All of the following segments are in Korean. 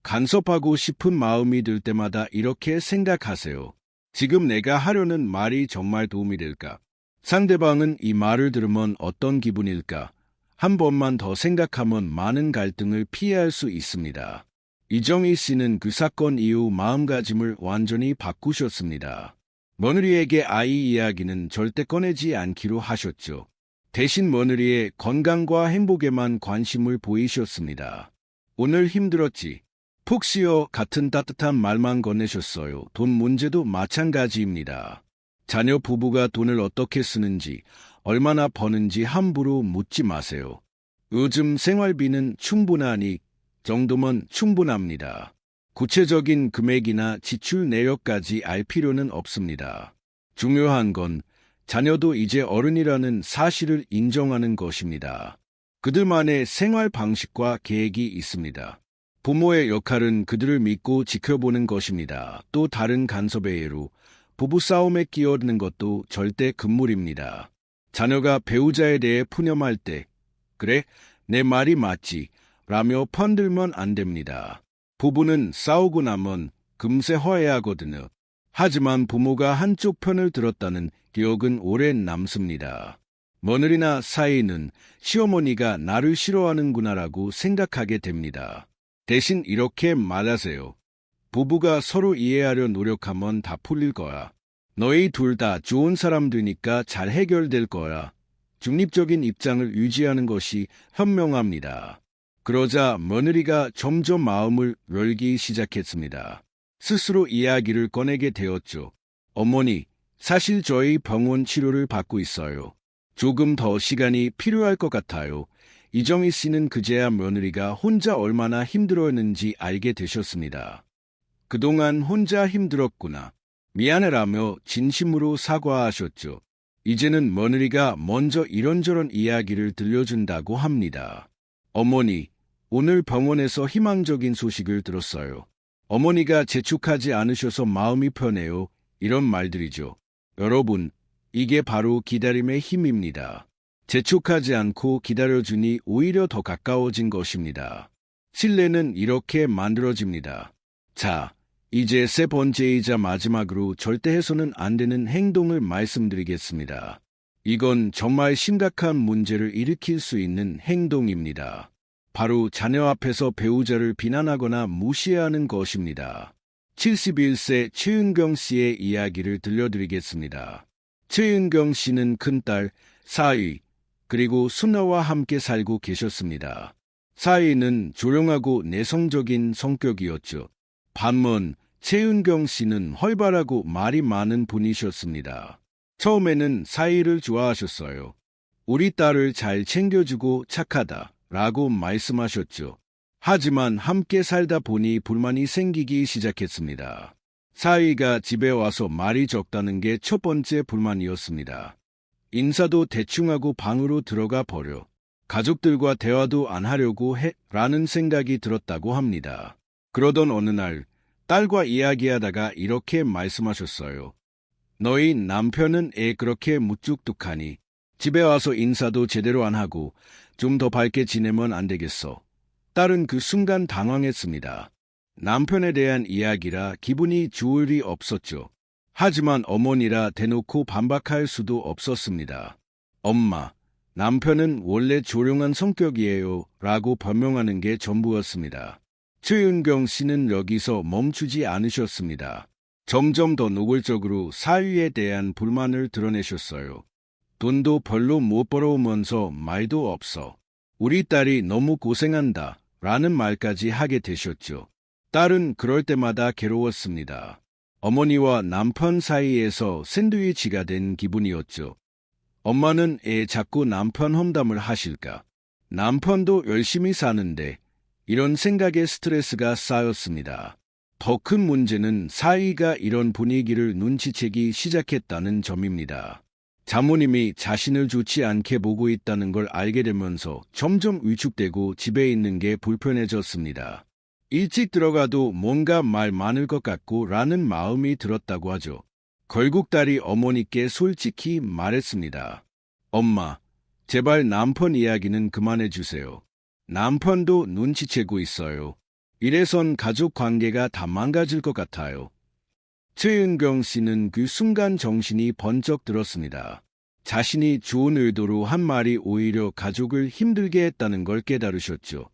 간섭하고 싶은 마음이 들 때마다 이렇게 생각하세요. 지금 내가 하려는 말이 정말 도움이 될까? 상대방은 이 말을 들으면 어떤 기분일까? 한 번만 더 생각하면 많은 갈등을 피할 수 있습니다. 이정희 씨는 그 사건 이후 마음가짐을 완전히 바꾸셨습니다. 며느리에게 아이 이야기는 절대 꺼내지 않기로 하셨죠. 대신 며느리의 건강과 행복에만 관심을 보이셨습니다. 오늘 힘들었지? 푹 쉬어 같은 따뜻한 말만 건네셨어요. 돈 문제도 마찬가지입니다. 자녀 부부가 돈을 어떻게 쓰는지, 얼마나 버는지 함부로 묻지 마세요. 요즘 생활비는 충분하니 정도면 충분합니다. 구체적인 금액이나 지출 내역까지 알 필요는 없습니다. 중요한 건 자녀도 이제 어른이라는 사실을 인정하는 것입니다. 그들만의 생활 방식과 계획이 있습니다. 부모의 역할은 그들을 믿고 지켜보는 것입니다. 또 다른 간섭의 예로 부부싸움에 끼어드는 것도 절대 금물입니다. 자녀가 배우자에 대해 푸념할 때 그래, 내 말이 맞지 라며 편들면 안 됩니다. 부부는 싸우고 나면 금세 화해하거든요. 하지만 부모가 한쪽 편을 들었다는 기억은 오래 남습니다. 며느리나 사이는 시어머니가 나를 싫어하는구나라고 생각하게 됩니다. 대신 이렇게 말하세요. 부부가 서로 이해하려 노력하면 다 풀릴 거야. 너희 둘 다 좋은 사람들이니까 잘 해결될 거야. 중립적인 입장을 유지하는 것이 현명합니다. 그러자 며느리가 점점 마음을 열기 시작했습니다. 스스로 이야기를 꺼내게 되었죠. 어머니, 사실 저희 병원 치료를 받고 있어요. 조금 더 시간이 필요할 것 같아요. 이정희 씨는 그제야 며느리가 혼자 얼마나 힘들었는지 알게 되셨습니다. 그동안 혼자 힘들었구나. 미안해라며 진심으로 사과하셨죠. 이제는 며느리가 먼저 이런저런 이야기를 들려준다고 합니다. 어머니, 오늘 병원에서 희망적인 소식을 들었어요. 어머니가 재촉하지 않으셔서 마음이 편해요. 이런 말들이죠. 여러분, 이게 바로 기다림의 힘입니다. 재촉하지 않고 기다려주니 오히려 더 가까워진 것입니다. 신뢰는 이렇게 만들어집니다. 자, 이제 세 번째이자 마지막으로 절대 해서는 안 되는 행동을 말씀드리겠습니다. 이건 정말 심각한 문제를 일으킬 수 있는 행동입니다. 바로 자녀 앞에서 배우자를 비난하거나 무시하는 것입니다. 71세 최은경 씨의 이야기를 들려드리겠습니다. 최은경 씨는 큰딸, 사위, 그리고 수녀와 함께 살고 계셨습니다. 사위는 조용하고 내성적인 성격이었죠. 반면 최은경 씨는 활발하고 말이 많은 분이셨습니다. 처음에는 사위를 좋아하셨어요. 우리 딸을 잘 챙겨주고 착하다 라고 말씀하셨죠. 하지만 함께 살다 보니 불만이 생기기 시작했습니다. 사위가 집에 와서 말이 적다는 게 첫 번째 불만이었습니다. 인사도 대충하고 방으로 들어가 버려. 가족들과 대화도 안 하려고 해 라는 생각이 들었다고 합니다. 그러던 어느 날 딸과 이야기하다가 이렇게 말씀하셨어요. 너희 남편은 애 그렇게 무뚝뚝하니 집에 와서 인사도 제대로 안 하고 좀 더 밝게 지내면 안 되겠어. 딸은 그 순간 당황했습니다. 남편에 대한 이야기라 기분이 좋을 리 없었죠. 하지만 어머니라 대놓고 반박할 수도 없었습니다. 엄마, 남편은 원래 조용한 성격이에요 라고 변명하는 게 전부였습니다. 최은경 씨는 여기서 멈추지 않으셨습니다. 점점 더 노골적으로 사위에 대한 불만을 드러내셨어요. 돈도 별로 못 벌어오면서 말도 없어. 우리 딸이 너무 고생한다 라는 말까지 하게 되셨죠. 딸은 그럴 때마다 괴로웠습니다. 어머니와 남편 사이에서 샌드위치가 된 기분이었죠. 엄마는 자꾸 남편 험담을 하실까? 남편도 열심히 사는데 이런 생각에 스트레스가 쌓였습니다. 더 큰 문제는 사위가 이런 분위기를 눈치채기 시작했다는 점입니다. 자모님이 자신을 좋지 않게 보고 있다는 걸 알게 되면서 점점 위축되고 집에 있는 게 불편해졌습니다. 일찍 들어가도 뭔가 말 많을 것 같고 라는 마음이 들었다고 하죠. 결국 딸이 어머니께 솔직히 말했습니다. 엄마, 제발 남편 이야기는 그만해 주세요. 남편도 눈치채고 있어요. 이래선 가족 관계가 다 망가질 것 같아요. 최은경 씨는 그 순간 정신이 번쩍 들었습니다. 자신이 좋은 의도로 한 말이 오히려 가족을 힘들게 했다는 걸 깨달으셨죠.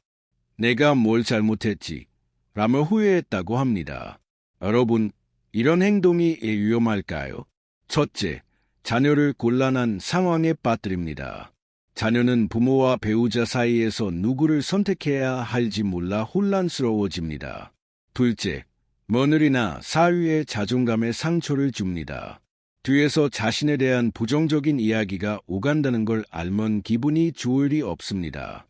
내가 뭘 잘못했지? 라며 후회했다고 합니다. 여러분, 이런 행동이 위험할까요? 첫째, 자녀를 곤란한 상황에 빠뜨립니다. 자녀는 부모와 배우자 사이에서 누구를 선택해야 할지 몰라 혼란스러워집니다. 둘째, 며느리나 사위의 자존감에 상처를 줍니다. 뒤에서 자신에 대한 부정적인 이야기가 오간다는 걸 알면 기분이 좋을 리 없습니다.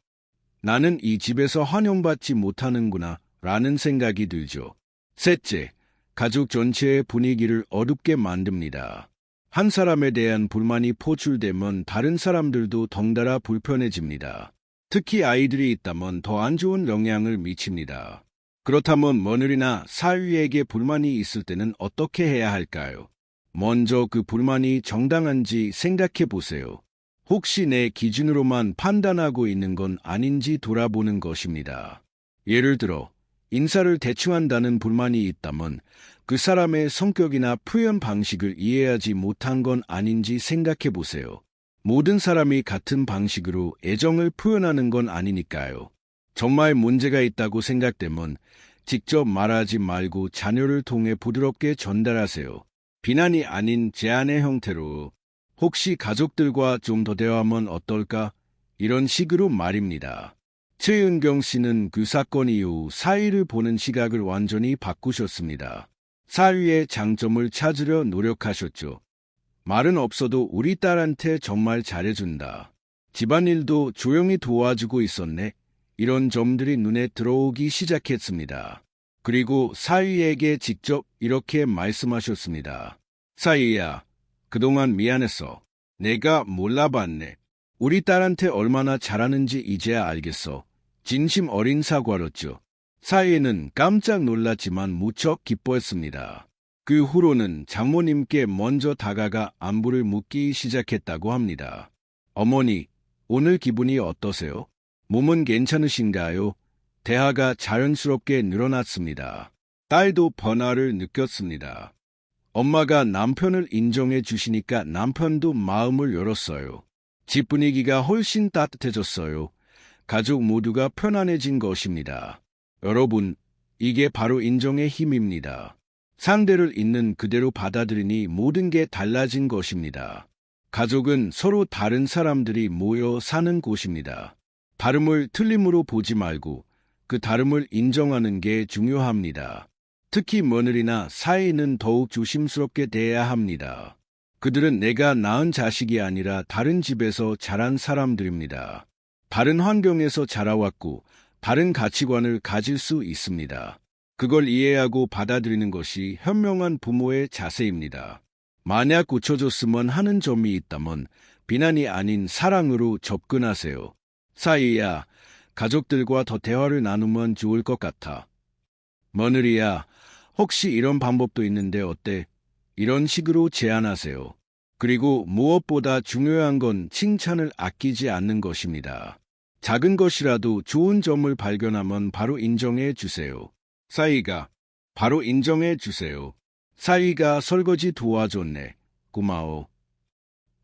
나는 이 집에서 환영받지 못하는구나 라는 생각이 들죠. 셋째, 가족 전체의 분위기를 어둡게 만듭니다. 한 사람에 대한 불만이 포출되면 다른 사람들도 덩달아 불편해집니다. 특히 아이들이 있다면 더 안 좋은 영향을 미칩니다. 그렇다면 며느리나 사위에게 불만이 있을 때는 어떻게 해야 할까요? 먼저 그 불만이 정당한지 생각해 보세요. 혹시 내 기준으로만 판단하고 있는 건 아닌지 돌아보는 것입니다. 예를 들어, 인사를 대충 한다는 불만이 있다면 그 사람의 성격이나 표현 방식을 이해하지 못한 건 아닌지 생각해 보세요. 모든 사람이 같은 방식으로 애정을 표현하는 건 아니니까요. 정말 문제가 있다고 생각되면 직접 말하지 말고 자녀를 통해 부드럽게 전달하세요. 비난이 아닌 제안의 형태로 혹시 가족들과 좀 더 대화하면 어떨까? 이런 식으로 말입니다. 최은경 씨는 그 사건 이후 사위를 보는 시각을 완전히 바꾸셨습니다. 사위의 장점을 찾으려 노력하셨죠. 말은 없어도 우리 딸한테 정말 잘해준다. 집안일도 조용히 도와주고 있었네. 이런 점들이 눈에 들어오기 시작했습니다. 그리고 사위에게 직접 이렇게 말씀하셨습니다. 사위야, 그동안 미안했어. 내가 몰라봤네. 우리 딸한테 얼마나 잘하는지 이제야 알겠어. 진심 어린 사과였죠. 사위는 깜짝 놀랐지만 무척 기뻐했습니다. 그 후로는 장모님께 먼저 다가가 안부를 묻기 시작했다고 합니다. 어머니, 오늘 기분이 어떠세요? 몸은 괜찮으신가요? 대화가 자연스럽게 늘어났습니다. 딸도 변화를 느꼈습니다. 엄마가 남편을 인정해 주시니까 남편도 마음을 열었어요. 집 분위기가 훨씬 따뜻해졌어요. 가족 모두가 편안해진 것입니다. 여러분, 이게 바로 인정의 힘입니다. 상대를 있는 그대로 받아들이니 모든 게 달라진 것입니다. 가족은 서로 다른 사람들이 모여 사는 곳입니다. 다름을 틀림으로 보지 말고 그 다름을 인정하는 게 중요합니다. 특히 며느리나 사위는 더욱 조심스럽게 대해야 합니다. 그들은 내가 낳은 자식이 아니라 다른 집에서 자란 사람들입니다. 다른 환경에서 자라왔고 다른 가치관을 가질 수 있습니다. 그걸 이해하고 받아들이는 것이 현명한 부모의 자세입니다. 만약 고쳐줬으면 하는 점이 있다면 비난이 아닌 사랑으로 접근하세요. 사위야, 가족들과 더 대화를 나누면 좋을 것 같아. 며느리야, 혹시 이런 방법도 있는데 어때? 이런 식으로 제안하세요. 그리고 무엇보다 중요한 건 칭찬을 아끼지 않는 것입니다. 작은 것이라도 좋은 점을 발견하면 바로 인정해 주세요. 사위가, 바로 인정해 주세요. 사위가 설거지 도와줬네. 고마워.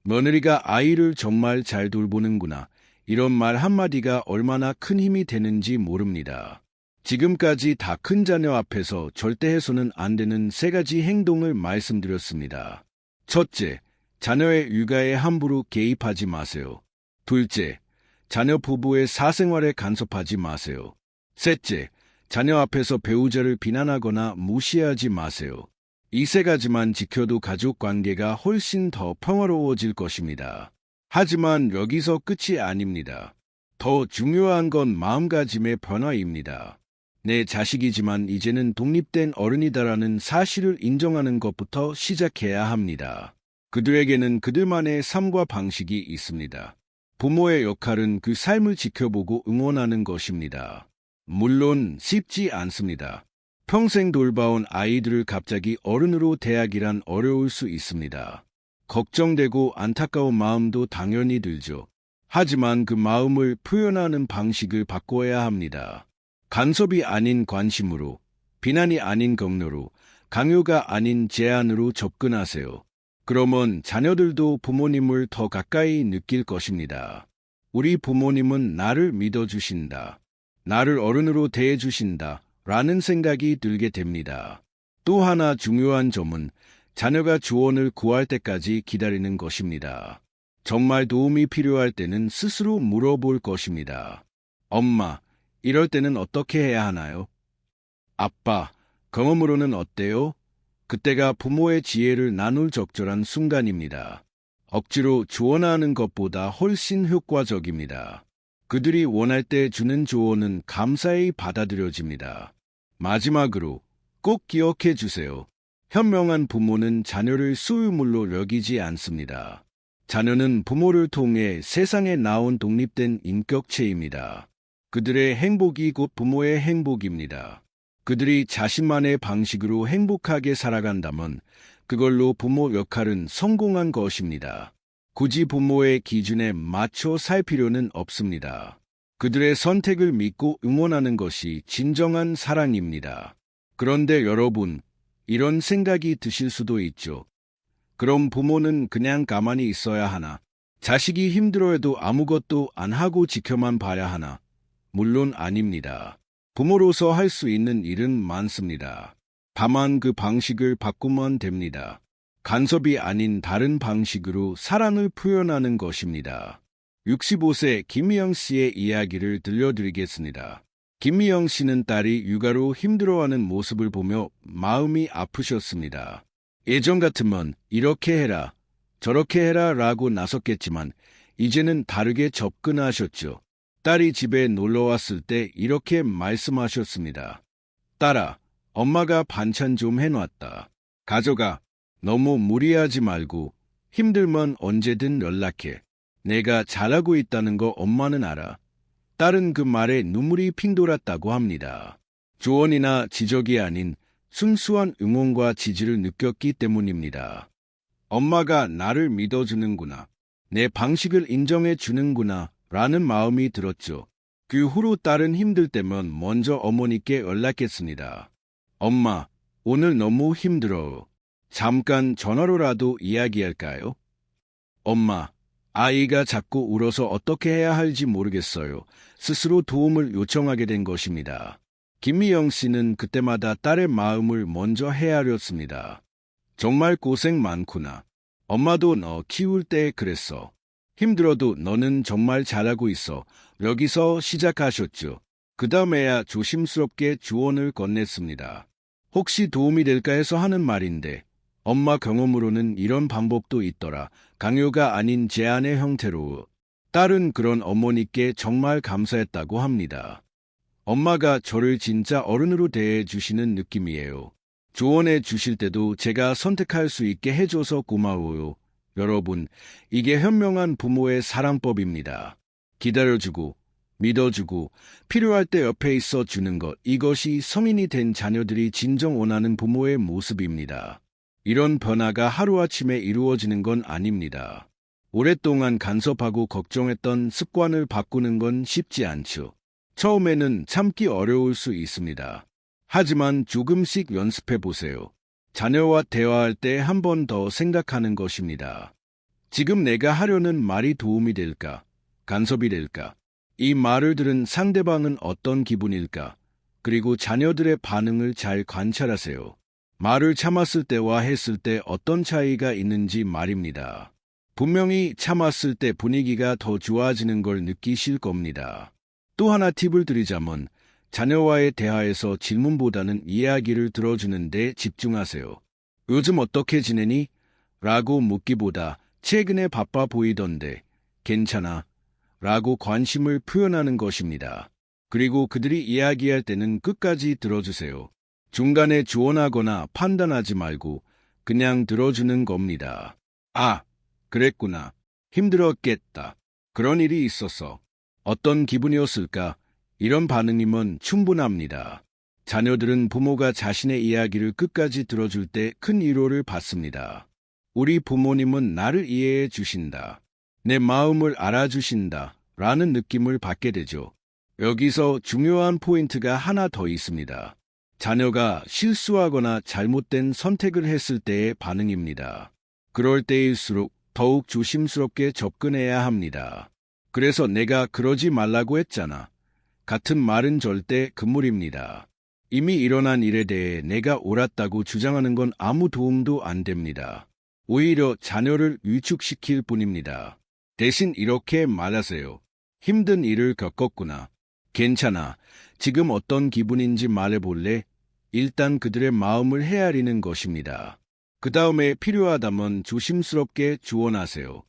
며느리가 아이를 정말 잘 돌보는구나. 이런 말 한마디가 얼마나 큰 힘이 되는지 모릅니다. 지금까지 다 큰 자녀 앞에서 절대 해서는 안 되는 3가지 행동을 말씀드렸습니다. 첫째, 자녀의 육아에 함부로 개입하지 마세요. 둘째, 자녀 부부의 사생활에 간섭하지 마세요. 셋째, 자녀 앞에서 배우자를 비난하거나 무시하지 마세요. 이 3가지만 지켜도 가족 관계가 훨씬 더 평화로워질 것입니다. 하지만 여기서 끝이 아닙니다. 더 중요한 건 마음가짐의 변화입니다. 내 자식이지만 이제는 독립된 어른이다라는 사실을 인정하는 것부터 시작해야 합니다. 그들에게는 그들만의 삶과 방식이 있습니다. 부모의 역할은 그 삶을 지켜보고 응원하는 것입니다. 물론 쉽지 않습니다. 평생 돌봐온 아이들을 갑자기 어른으로 대하기란 어려울 수 있습니다. 걱정되고 안타까운 마음도 당연히 들죠. 하지만 그 마음을 표현하는 방식을 바꿔야 합니다. 간섭이 아닌 관심으로, 비난이 아닌 격려로, 강요가 아닌 제안으로 접근하세요. 그러면 자녀들도 부모님을 더 가까이 느낄 것입니다. 우리 부모님은 나를 믿어주신다. 나를 어른으로 대해주신다. 라는 생각이 들게 됩니다. 또 하나 중요한 점은 자녀가 조언을 구할 때까지 기다리는 것입니다. 정말 도움이 필요할 때는 스스로 물어볼 것입니다. 엄마, 이럴 때는 어떻게 해야 하나요? 아빠, 경험으로는 어때요? 그때가 부모의 지혜를 나눌 적절한 순간입니다. 억지로 조언하는 것보다 훨씬 효과적입니다. 그들이 원할 때 주는 조언은 감사히 받아들여집니다. 마지막으로 꼭 기억해 주세요. 현명한 부모는 자녀를 소유물로 여기지 않습니다. 자녀는 부모를 통해 세상에 나온 독립된 인격체입니다. 그들의 행복이 곧 부모의 행복입니다. 그들이 자신만의 방식으로 행복하게 살아간다면 그걸로 부모 역할은 성공한 것입니다. 굳이 부모의 기준에 맞춰 살 필요는 없습니다. 그들의 선택을 믿고 응원하는 것이 진정한 사랑입니다. 그런데 여러분, 이런 생각이 드실 수도 있죠. 그럼 부모는 그냥 가만히 있어야 하나? 자식이 힘들어해도 아무것도 안 하고 지켜만 봐야 하나? 물론 아닙니다. 부모로서 할 수 있는 일은 많습니다. 다만 그 방식을 바꾸면 됩니다. 간섭이 아닌 다른 방식으로 사랑을 표현하는 것입니다. 65세 김미영 씨의 이야기를 들려드리겠습니다. 김미영 씨는 딸이 육아로 힘들어하는 모습을 보며 마음이 아프셨습니다. 예전 같으면 이렇게 해라, 저렇게 해라 라고 나섰겠지만 이제는 다르게 접근하셨죠. 딸이 집에 놀러왔을 때 이렇게 말씀하셨습니다. 딸아, 엄마가 반찬 좀 해놨다. 가져가. 너무 무리하지 말고 힘들면 언제든 연락해. 내가 잘하고 있다는 거 엄마는 알아. 딸은 그 말에 눈물이 핑 돌았다고 합니다. 조언이나 지적이 아닌 순수한 응원과 지지를 느꼈기 때문입니다. 엄마가 나를 믿어주는구나. 내 방식을 인정해 주는구나. 라는 마음이 들었죠. 그 후로 딸은 힘들 때면 먼저 어머니께 연락했습니다. 엄마, 오늘 너무 힘들어. 잠깐 전화로라도 이야기할까요? 엄마, 아이가 자꾸 울어서 어떻게 해야 할지 모르겠어요. 스스로 도움을 요청하게 된 것입니다. 김미영 씨는 그때마다 딸의 마음을 먼저 헤아렸습니다. 정말 고생 많구나. 엄마도 너 키울 때 그랬어. 힘들어도 너는 정말 잘하고 있어. 여기서 시작하셨죠. 그 다음에야 조심스럽게 조언을 건넸습니다. 혹시 도움이 될까 해서 하는 말인데 엄마 경험으로는 이런 방법도 있더라. 강요가 아닌 제안의 형태로. 딸은 그런 어머니께 정말 감사했다고 합니다. 엄마가 저를 진짜 어른으로 대해주시는 느낌이에요. 조언해 주실 때도 제가 선택할 수 있게 해줘서 고마워요. 여러분, 이게 현명한 부모의 사랑법입니다. 기다려주고, 믿어주고, 필요할 때 옆에 있어 주는 것, 이것이 성인이 된 자녀들이 진정 원하는 부모의 모습입니다. 이런 변화가 하루아침에 이루어지는 건 아닙니다. 오랫동안 간섭하고 걱정했던 습관을 바꾸는 건 쉽지 않죠. 처음에는 참기 어려울 수 있습니다. 하지만 조금씩 연습해 보세요. 자녀와 대화할 때 한 번 더 생각하는 것입니다. 지금 내가 하려는 말이 도움이 될까? 간섭이 될까? 이 말을 들은 상대방은 어떤 기분일까? 그리고 자녀들의 반응을 잘 관찰하세요. 말을 참았을 때와 했을 때 어떤 차이가 있는지 말입니다. 분명히 참았을 때 분위기가 더 좋아지는 걸 느끼실 겁니다. 또 하나 팁을 드리자면 자녀와의 대화에서 질문보다는 이야기를 들어주는 데 집중하세요. 요즘 어떻게 지내니? 라고 묻기보다 최근에 바빠 보이던데 괜찮아? 라고 관심을 표현하는 것입니다. 그리고 그들이 이야기할 때는 끝까지 들어주세요. 중간에 조언하거나 판단하지 말고 그냥 들어주는 겁니다. 아, 그랬구나. 힘들었겠다. 그런 일이 있었어. 어떤 기분이었을까? 이런 반응이면 충분합니다. 자녀들은 부모가 자신의 이야기를 끝까지 들어줄 때 큰 위로를 받습니다. 우리 부모님은 나를 이해해 주신다. 내 마음을 알아주신다. 라는 느낌을 받게 되죠. 여기서 중요한 포인트가 하나 더 있습니다. 자녀가 실수하거나 잘못된 선택을 했을 때의 반응입니다. 그럴 때일수록 더욱 조심스럽게 접근해야 합니다. 그래서 내가 그러지 말라고 했잖아. 같은 말은 절대 금물입니다. 이미 일어난 일에 대해 내가 옳았다고 주장하는 건 아무 도움도 안 됩니다. 오히려 자녀를 위축시킬 뿐입니다. 대신 이렇게 말하세요. 힘든 일을 겪었구나. 괜찮아. 지금 어떤 기분인지 말해볼래? 일단 그들의 마음을 헤아리는 것입니다. 그 다음에 필요하다면 조심스럽게 조언하세요.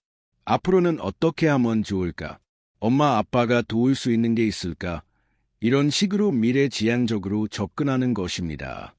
앞으로는 어떻게 하면 좋을까? 엄마 아빠가 도울 수 있는 게 있을까? 이런 식으로 미래지향적으로 접근하는 것입니다.